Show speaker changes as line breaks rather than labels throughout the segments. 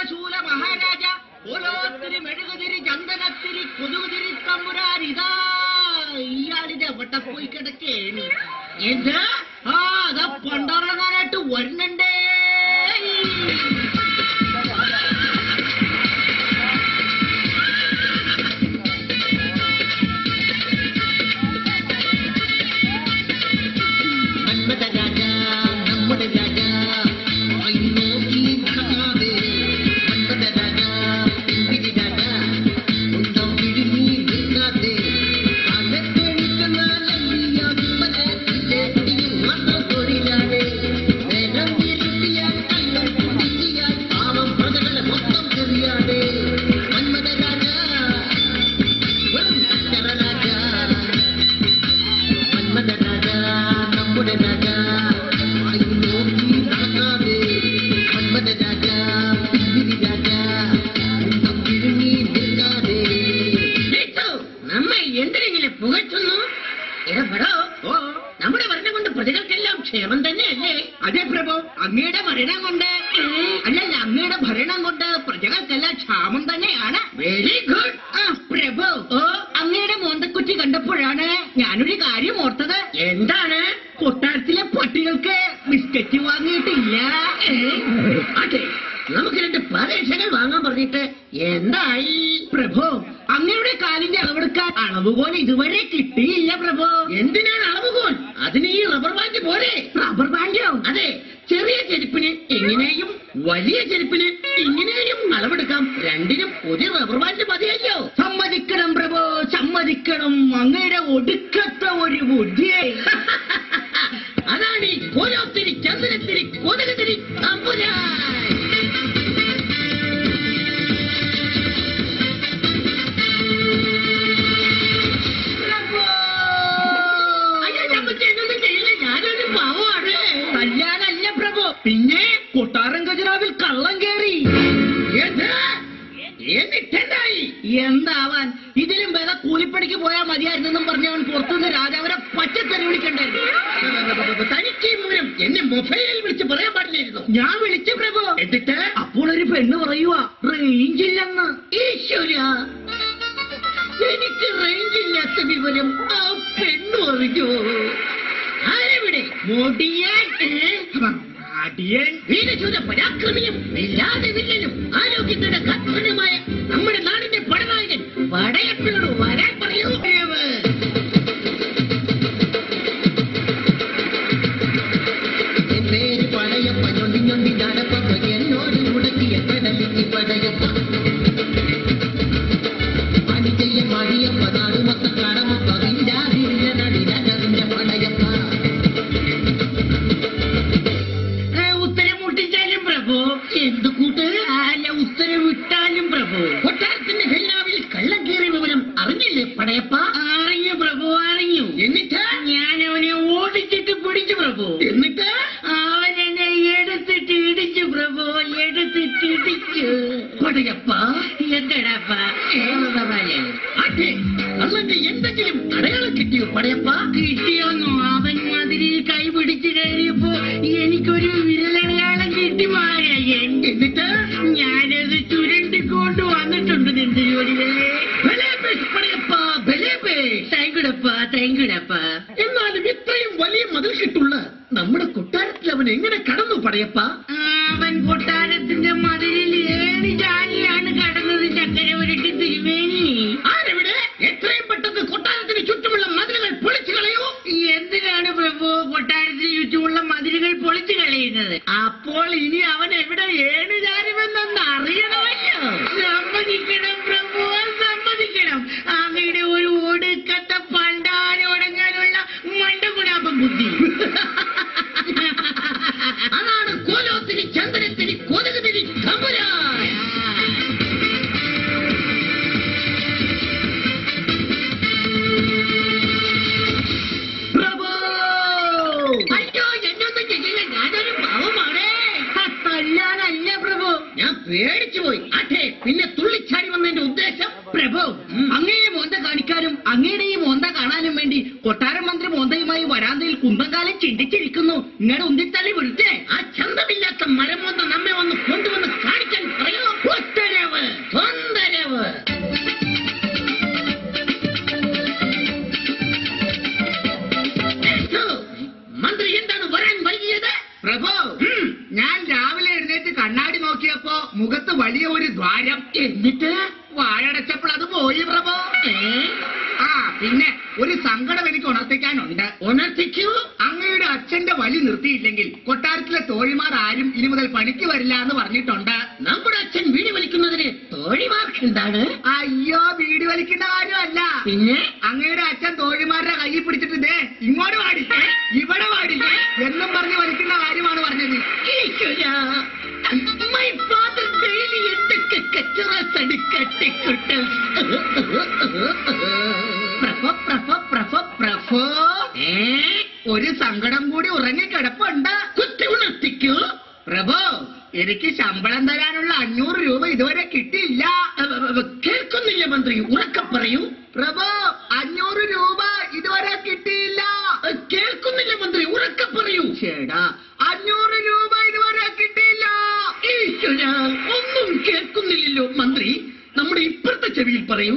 ത്രിശൂല മഹാരാജ ഓലോത്തിരി മെഴുകുതിരി ചന്ദനത്തിരി കൊതുകുതിരി തമ്പുരാൻ ഇതാ ഇയാളിന്റെ എവിടെ പോയി കിടക്കേണ് എന്താ അതാ പണ്ടിറങ്ങാനായിട്ട് വരുന്നുണ്ടേ. നമ്മുടെ ഭരണം കൊണ്ട് പ്രതികൾക്കെല്ലാം ക്ഷേമം തന്നെയല്ലേ? അതെ പ്രഭു, അങ്ങയുടെ ഭരണം കൊണ്ട് അല്ലല്ല, അങ്ങയുടെ ഭരണം കൊണ്ട് പ്രജകൾക്കെല്ലാം ക്ഷാമം തന്നെയാണ്. വെരി ഗുഡ് പ്രഭു. അങ്ങയുടെ മോന്തക്കുറ്റി കണ്ടപ്പോഴാണ് ഞാനൊരു കാര്യം ഓർത്തത്. എന്താണ്? കൊട്ടാരത്തിലെ പട്ടികൾക്ക് ബിസ്ക്കറ്റ് വാങ്ങിയിട്ടില്ല. അതെ, നമുക്ക് 2 പരീക്ഷകൾ വാങ്ങാൻ പറഞ്ഞിട്ട് എന്തായി? പ്രഭു, അങ്ങയുടെ കാലിന്റെ അളവെടുക്കാൻ അളവുകോൽ ഇതുവരെ കിട്ടിയില്ല പ്രഭു. എന്തിനാണ് അളവുകോൽ? അതിന് ഈ റബ്ബർ ബാൻഡ് പോരെ. റബ്ബർ ബാൻഡോ? അതെ, ചെറിയ ചെരുപ്പിന് എങ്ങനെയും വലിയ ചെരുപ്പിന് ഇങ്ങനെയും അളവെടുക്കാം. രണ്ടിനും ഒരു റബ്ബർ ബാൻഡ് മതിയല്ലോ. സമ്മതിക്കണം പ്രഭു, സമ്മതിക്കണം. അങ്ങയുടെ ഒടുക്കത്തെ ഒരു ബുദ്ധിയെ. അതാണ് ഈ ഓരോത്തിരി ചന്ദനത്തിരി കൊതുകുതിരി തമ്പുരാൻ. കല്യാണല്ല പ്രഭു, പിന്നെ കൊട്ടാരം ഖജനാവിൽ കള്ളം കയറി. എന്നിട്ടെന്തായി? എന്താവാൻ, ഇതിലും ഭേദം കൂലിപ്പണിക്ക് പോയാൽ മതിയായിരുന്നെന്നും പറഞ്ഞവൻ പുറത്തുനിന്ന് രാജാവിനെ പച്ചത്തെറി വിളിക്കണ്ടായിരുന്നു. തനിക്ക് മൂലം എന്നെ മൊബൈലിൽ വിളിച്ച് പറയാൻ പാടില്ലായിരുന്നു. ഞാൻ വിളിച്ചു പ്രഭു. എന്നിട്ട് അപ്പോൾ ഒരു പെണ്ണ് പറയുക റേഞ്ചില്ലെന്ന്. ഈശ്വര, എനിക്ക് റേഞ്ചില്ലാത്ത വിവരം ആ പെണ്ണു അറിഞ്ഞോ? ആരെവിടെ? മോടിയൻ അടിയൻ വീരശൂര പരാക്രമിയും ഇല്ലാതെ വില്ലനും ആരോഗ്യത്തിന്റെ കർത്തനുമായ നമ്മുടെ നാടിന്റെ പടനായകൻ പടയപ്പനോട് വരാൻ പറയൂ. പേര് പടയപ്പ ഞൊണ്ടി ഞൊണ്ടി നടപ്പ എന്നോട് മുടക്കിയ കടലിക്ക് പടയപ്പ പണി ചെയ്യ മടിയപ്പ നാടുമൊത്ത കടമപ്പ വില്ലാതിരുന്ന നടിനകറിന്റെ പടയപ്പ. എന്ത് കൂട്ട്? അല്ല, ഉത്തരവിട്ടാലും പ്രഭു. കൊട്ടാരത്തിന്റെ ഖജനാവിൽ കള്ളം കയറിയ വിവരം അറിഞ്ഞില്ലേ പടയപ്പ? അറിഞ്ഞു പ്രഭു, അറിഞ്ഞു. എന്നിട്ട് ഞാൻ അവനെ ഓടിച്ചിട്ട് പിടിച്ചു പ്രഭു. എന്നിട്ട് അവനെന്നെ എടുത്തിട്ട് ഇടിച്ചു പ്രഭു, എടുത്തിട്ട് ഇടിച്ചു. പടയപ്പ എന്താടപ്പ? അതെ, അല്ലന്റെ എന്തെങ്കിലും അടയാളം കിട്ടിയോ പടയപ്പ? കിട്ടിയോന്നോ? അവൻ മതിരിൽ കൈ പിടിച്ചു കഴിഞ്ഞപ്പോ എനിക്കൊരു വിരലടയാളം കിട്ടി മാറി. എന്നിട്ട് ഞാനത് ചുരണ്ടിക്കൊണ്ട് വന്നിട്ടുണ്ട് നിന്റെ ജോലികളെ. എന്നാലും ഇത്രയും വലിയ മതിൽ കിട്ടുള്ള നമ്മുടെ കൊട്ടാരത്തിൽ അവൻ എങ്ങനെ കടന്നു പടയപ്പ? അവൻ കൊട്ടാരത്തിന്റെ മതിലിൽ ഏണി ചാലിയാണ് കടന്നത്. ചക്കരവരട്ടി തിരുമേനി. ആരെവിടെ? എത്രയും പെട്ടെന്ന് കൊട്ടാരത്തിന് ചുറ്റുമുള്ള മതിലുകൾ പൊളിച്ചു കളയൂ. എന്തിനാണ് പ്രഭു കൊട്ടാരത്തിന് ചുറ്റുമുള്ള മതിലുകൾ പൊളിച്ചു കളയുന്നത്? അപ്പോൾ ഇനി അവൻ എവിടെ ഏണു ചാരുമെന്നൊന്ന് അറിയണമല്ലോ. സമ്മതിക്കണം പ്രഭു, സമ്മതിക്കണം. അങ്ങയുടെ ഒരു ഒടുക്കത്തെ പണ്ടാരോടങ്ങാനുള്ള മണ്ടകുലാപം ബുദ്ധി. അതാണ് കോലോത്തിരി ചന്ദനത്തിരി കൊതുകുതിരി തമ്പുരാൻ. പ്രഭു, അയ്യോ എന്നൊന്നും ചെയ്യില്ല, ഞാനൊരു പാവമാണ്. തല്ലാനല്ല പ്രഭു, ഞാൻ പേടിച്ചു പോയി. അതെ, പിന്നെ തുള്ളിച്ചാടി വന്നതിന്റെ ഉദ്ദേശം? പ്രഭു, അങ്ങയെ മോന്ത കാണിക്കാനും അങ്ങയുടെ ഈ മോന്ത കാണാനും വേണ്ടി കൊട്ടാര മന്ത്രി മോന്തയുമായി വരാന്തയിൽ കുന്തകാലം ചിന്തിച്ചിരിക്കുന്നു. ഇങ്ങടെ ഉന്തിത്തള്ളി വിളിച്ചേ ആ ചന്തമില്ലാത്ത മരമോന്ത നമ്മെ വന്ന് കൊണ്ടുവന്ന് കാണിക്കാൻ പറയൂ. ഞാൻ രാവിലെ എഴുന്നേറ്റ് കണ്ണാടി നോക്കിയപ്പോ മുഖത്ത് വലിയ ഒരു ദ്വാരം. എന്നിട്ട് വാഴടച്ചപ്പോൾ അത് പോയി പ്രഭോ. ആ പിന്നെ ഒരു സങ്കടം എനിക്ക് ഉണർത്തിക്കാനുണ്ട്. ഉണർത്തിക്കൂ. അങ്ങയുടെ അച്ഛന്റെ വലി നിർത്തിയില്ലെങ്കിൽ കൊട്ടാരത്തിലെ തോഴിമാർ ആരും ഇനി മുതൽ പണിക്ക് വരില്ല എന്ന് പറഞ്ഞിട്ടുണ്ട്. നമ്മുടെ അച്ഛൻ വീടി വലിക്കുന്നതിന് തോഴിമാർക്ക് എന്താണ്? അയ്യോ, വീടി വലിക്കുന്ന കാര്യമല്ല. പിന്നെ അങ്ങയുടെ അച്ഛൻ തോഴിമാരുടെ കൈ പിടിച്ചിട്ട് ദേ ഇങ്ങോട്ട് പാടില്ലേ ഇവിടെ പാടില്ലേ എന്നും പറഞ്ഞ് വലിക്കുന്ന കാര്യമാണ് പറഞ്ഞത്. My father daily എന്തൊക്കെ കച്ചറാസ് അടിക്കട്ടിക്കുട്ട്. പ്രഭോ ഒരു സങ്കടം കൂടി ഉറങ്ങിക്കിടപ്പുണ്ട്. കുത്തി ഉണർത്തിക്കൂ. പ്രഭോ, എനിക്ക് ശമ്പളം തരാനുള്ള 500 രൂപ ഇതുവരെ കിട്ടിയില്ല. കേൾക്കുന്നില്ല മന്ത്രി, ഉറക്കെ പറയൂ. പ്രഭോ, 500 രൂപ ഇതുവരെ കിട്ടിയില്ല. കേൾക്കുന്നില്ല മന്ത്രി, ഉറക്കെ പറയൂ. ചേടാ, 500 രൂപ ഇതുവരെ കിട്ടിയില്ല. ഈശ്വര, ഒന്നും കേൾക്കുന്നില്ലല്ലോ മന്ത്രി. നമ്മുടെ ഇപ്പുറത്തെ ചെവിയിൽ പറയൂ.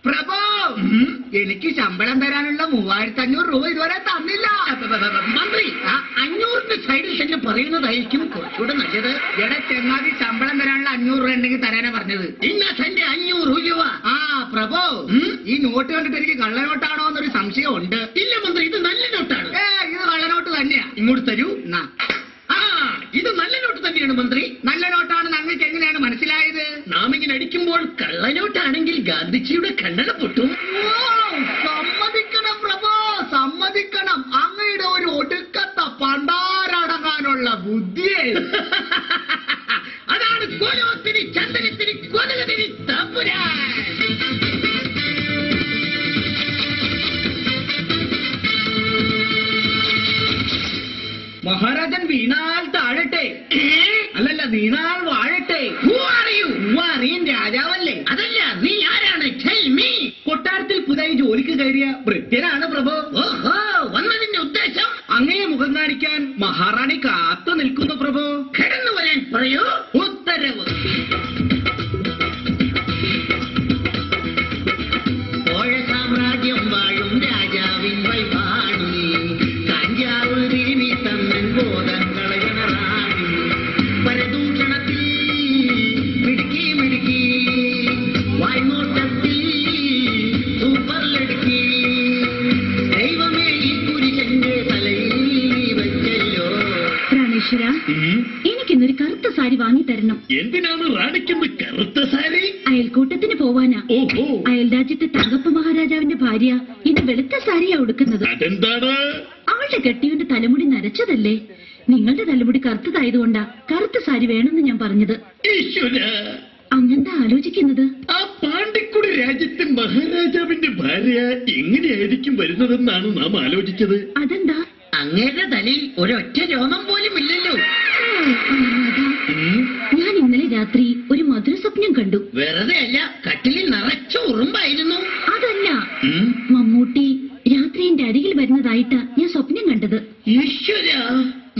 പ്രഭോ, എനിക്ക് ശമ്പളം തരാനുള്ള 3500 രൂപ ഇതുവരെ തന്നില്ല. മന്ത്രി, 500ന്റെ സൈഡിൽ തന്നെ പറയുന്നതായിരിക്കും കുറച്ചുകൂടെ നല്ലത്. എടെ ചെങ്ങാതി, ശമ്പളം തരാനുള്ള 500 രൂപ ഉണ്ടെങ്കിൽ തരാനാ പറഞ്ഞത്. ഇന്ന തന്റെ 500 രൂപ. പ്രഭോ, ഈ നോട്ട് കണ്ടിട്ട് എനിക്ക് കള്ളനോട്ടാണോ എന്നൊരു സംശയമുണ്ട്. ഇല്ല മന്ത്രി, ഇത് നല്ല നോട്ടാണ്. ഇത് കള്ളനോട്ട് തന്നെയാ. ഇങ്ങോട്ട് തരൂ. ഇത് നല്ല നോട്ട് തന്നെയാണ് മന്ത്രി. നല്ല നോട്ടാണെന്ന് അങ്ങക്ക് എങ്ങനെയാണ് മനസ്സിലായത്? നാം ഇങ്ങനെ അടിക്കുമ്പോൾ കള്ളനോട്ടാണെങ്കിൽ ഗാന്ധിജിയുടെ കണ്ണട പൊട്ടും. സമ്മതിക്കണം പ്രഭോ, സമ്മതിക്കണം. അങ്ങയുടെ ഒരു ഒടുക്കത്ത പണ്ടാരടങ്ങാനുള്ള ബുദ്ധിയെ. അതാണ് കോലോത്തിരി ചന്ദനത്തിരി കൊലകതിരി തമ്പുരാൻ. മഹാരാജൻ വീണാൽ താഴട്ടെ. അല്ലല്ല, വീണാൽ വാഴട്ടെ. അറിയും രാജാവല്ലേ? അതല്ല, നീ ആരാണ്? കൊട്ടാരത്തിൽ പുതിയ ജോലിക്ക് കയറിയ ഭൃത്യനാണ് പ്രഭു. ഓഹോ, വന്നതിന്റെ ഉദ്ദേശം? അങ്ങയെ മുഖം കാണിക്കാൻ മഹാറാണി കാത്തു നിൽക്കുന്നു പ്രഭു. കിടന്നു വരാൻ പറയൂ. ഉത്തരവ്. ഓഴ സാമ്രാജ്യം വാഴും രാജാവിൻ വൈഭാണി കാഞ്ചാവ് തിരുമി തന്നൻ ബോധങ്ങളെ റാണി പരദൂഷണത്തിൽ മിടുക്കി മിടുക്കി വായ്മോട്ടത്തിൽ സൂപ്പർലടുക്കി ദൈവമേ ഈ പുരുഷന്റെ തലയിൽ നീ വച്ചല്ലോ. പ്രാണേശ്വര, എനിക്കിന്നൊരു കറുത്ത സാരി വാങ്ങി തരണം. എന്തിനാണ് റാണിക്കുന്ന കറുത്ത സാരി? അയൽക്കൂട്ടത്തിന് പോവാനാ. അയൽ രാജ്യത്തെ തങ്കപ്പ മഹാരാജാവിന്റെ ഭാര്യ ഇന്ന് വെളുത്ത സാരിയാ ഉടുക്കുന്നത്. അതെന്താണ്? അവളുടെ കെട്ടിയവന്റെ തലമുടി നരച്ചതല്ലേ. നിങ്ങളുടെ തലമുടി കറുത്തതായതുകൊണ്ടാ കറുത്ത സാരി വേണമെന്ന് ഞാൻ പറഞ്ഞത്. അങ്ങെന്താ ആലോചിക്കുന്നത്? ആ പാണ്ടിക്കുടി രാജ്യത്തെ മഹാരാജാവിന്റെ ഭാര്യ എങ്ങനെയായിരിക്കും വരുന്നതെന്നാണ് നാം ആലോചിച്ചത്. അതെന്താ? അങ്ങയുടെ തലയിൽ ഒരൊറ്റ രോമം പോലും ഇല്ലല്ലോ. ഞാൻ ഇന്നലെ രാത്രി ഒരു മധുര സ്വപ്നം കണ്ടു. വെറുതെ അല്ല, കട്ടിലിൽ നിറച്ച ഉറുമ്പായിരുന്നു. അതല്ല, മമ്മൂട്ടി രാത്രി എന്റെ അരികിൽ വരുന്നതായിട്ടാ ഞാൻ സ്വപ്നം കണ്ടത്. ഈശ്വര,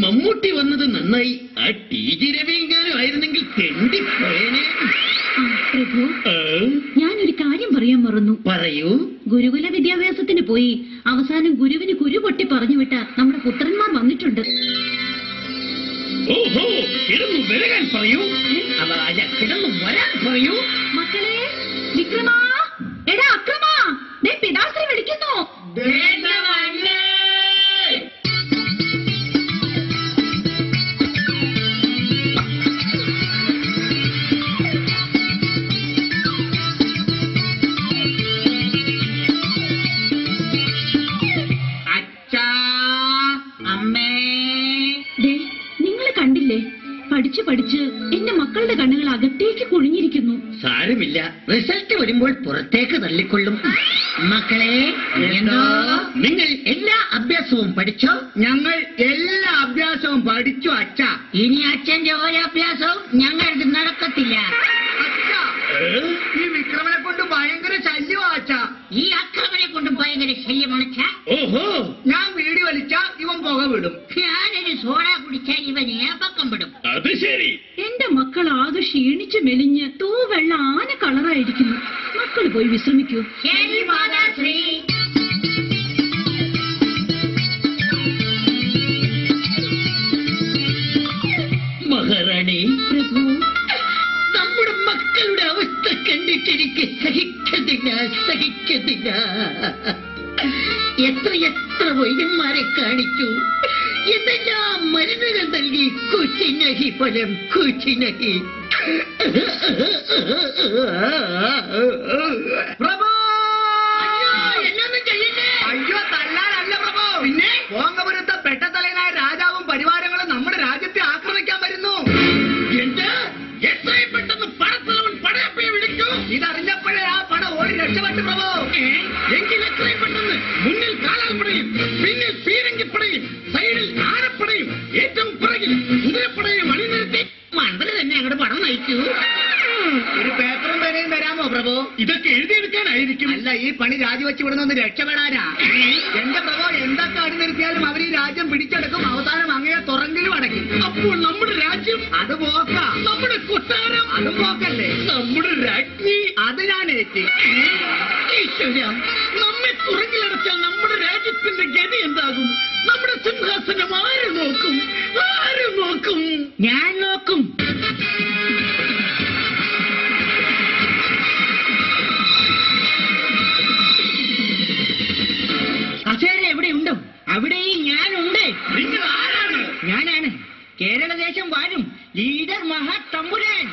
മമ്മൂട്ടി വന്നത് നന്നായി. ആ ടി.ജി. രവിയെങ്ങാനും ആയിരുന്നെങ്കിൽ തെണ്ടിപ്പോയേനെ. പ്രഭു, ഞാനൊരു കാര്യം പറയാൻ മറന്നു. പറയൂ. ഗുരുകുല വിദ്യാഭ്യാസത്തിന് പോയി അവസാനം ഗുരുവിന് കുരു പൊട്ടി പറഞ്ഞുവിട്ട നമ്മുടെ പുത്രന്മാർ വന്നിട്ടുണ്ട്. ഓഹോ, കിടന്നു വരാൻ പറയൂ. അല്ല, കിടന്നു വരാൻ പറയൂ. മക്കളെ, വിക്രമ, എടാ അക്രമ, പിതാശ്രീ വിളിക്കുന്നു. പഠിച്ച് പഠിച്ച് എന്റെ മക്കളുടെ കണ്ണുകൾ അകത്തേക്ക് കുഴിഞ്ഞിരിക്കുന്നു. സാരമില്ല, റിസൾട്ട് വരുമ്പോൾ പുറത്തേക്ക് തള്ളിക്കൊള്ളും. മക്കളെ, നിങ്ങൾ എല്ലാ അഭ്യാസവും പഠിച്ചോ? ഞങ്ങൾ എല്ലാ അഭ്യാസവും പഠിച്ചു അച്ഛ. ഇനി അച്ഛന്റെ ഓരോ അഭ്യാസവും ഞങ്ങൾക്ക് നടക്കത്തില്ല. ഈ വിക്രമനെ കൊണ്ട് ഭയങ്കര ശല്യമാ അച്ഛ. ഈ അക്രമനെ കൊണ്ട് ഭയങ്കര ശല്യമാണ്. ഓഹോ, ഞാൻ വീടി വലിച്ച ഇവൻ പുക വിടും. ഞാനൊരു സോഡ കുടിച്ചാൽ ഇവൻ ഏപ്പക്കം വിടും. അത് ശരി. എന്റെ മക്കൾ ആകെ ക്ഷീണിച്ച് മെലിഞ്ഞ് തൂവെള്ള ആന കളറായിരിക്കുന്നു. മക്കൾ പോയി വിശ്രമിക്കൂ. ശരി മാതാശ്രീ. കണ്ടിട്ടെനിക്ക് സഹിക്കുന്നില്ല. എത്ര വൈദ്യന്മാരെ കാണിച്ചു, എന്തെല്ലാം മരുന്നുകൾ നൽകി. കുച്ചിനഹി ഫലം, കുച്ചിനഹി.
പ്രഭു,
എന്നൊന്നും ചെയ്യല്ലേ.
അയ്യോ തല്ലാനല്ല പ്രഭു.
പിന്നെ
കോങ്കപുരത്തെ പെട്ടത്തലയനായ രാജാവും പരിവാരങ്ങളും നമ്മുടെ രാജ്യത്തെ ആക്രമിക്കാൻ വരുന്നു.
എന്താ? എത്രയും പെട്ടെന്ന് പടത്തലവൻ പടയപ്പയെ വിളിക്കൂ.
ഇതറിഞ്ഞപ്പോഴേ ആ പട ഓടി രക്ഷപ്പെട്ടു പ്രഭു.
എങ്കിൽ എത്രയും പെട്ടെന്ന് മുന്നിൽ കാലാൽപ്പടയും, പിന്നിൽ പീരങ്കിപ്പടയും, സൈഡിൽ ആനപ്പടയും, ഏറ്റവും പുറകിൽ കുതിരപ്പടയും അണിനിരത്തി മന്ത്രി തന്നെ അങ്ങോട്ട് പടം നയിക്കൂ.
ഒരു പേപ്പറും പേനയും തരാമോ പ്രഭു?
ഇതൊക്കെ എഴുതിയെടുക്കാനായിരിക്കും.
അല്ല, ഈ പണി രാജിവെച്ച് വിടുന്നൊന്ന് രക്ഷപ്പെടാനാ. എന്റെ പ്രഭു, എന്തൊക്കെ അണിനിർത്തിയാലും അവർ ഈ രാജ്യം പിടിച്ചെടുക്കും. അവസാനം അങ്ങയെ തുറങ്കിലും അടയ്ക്കും.
അപ്പോൾ നമ്മുടെ രാജ്യം,
അത് പോക്ക.
നമ്മുടെ കൊട്ടാരം,
അത് പോക്കല്ലേ.
നമ്മുടെ രാജ്ഞി,
അത് ഞാൻ ഏറ്റി.
ഈശ്വരം, നമ്മെ തുറങ്കിലടച്ചാൽ നമ്മുടെ രാജ്യത്തിന്റെ ഗതി എന്താകും? നമ്മുടെ സിംഹാസനം ആര് നോക്കും? ആര് നോക്കും? ഞാൻ നോക്കും. കസേര എവിടെയുണ്ടോ അവിടെയും ഞാനുണ്ട്.
നിങ്ങൾ ആരാണ്?
ഞാനാണ് കേരളദേശം വാഴും ലീഡർ മഹാ തമ്പുരാൻ.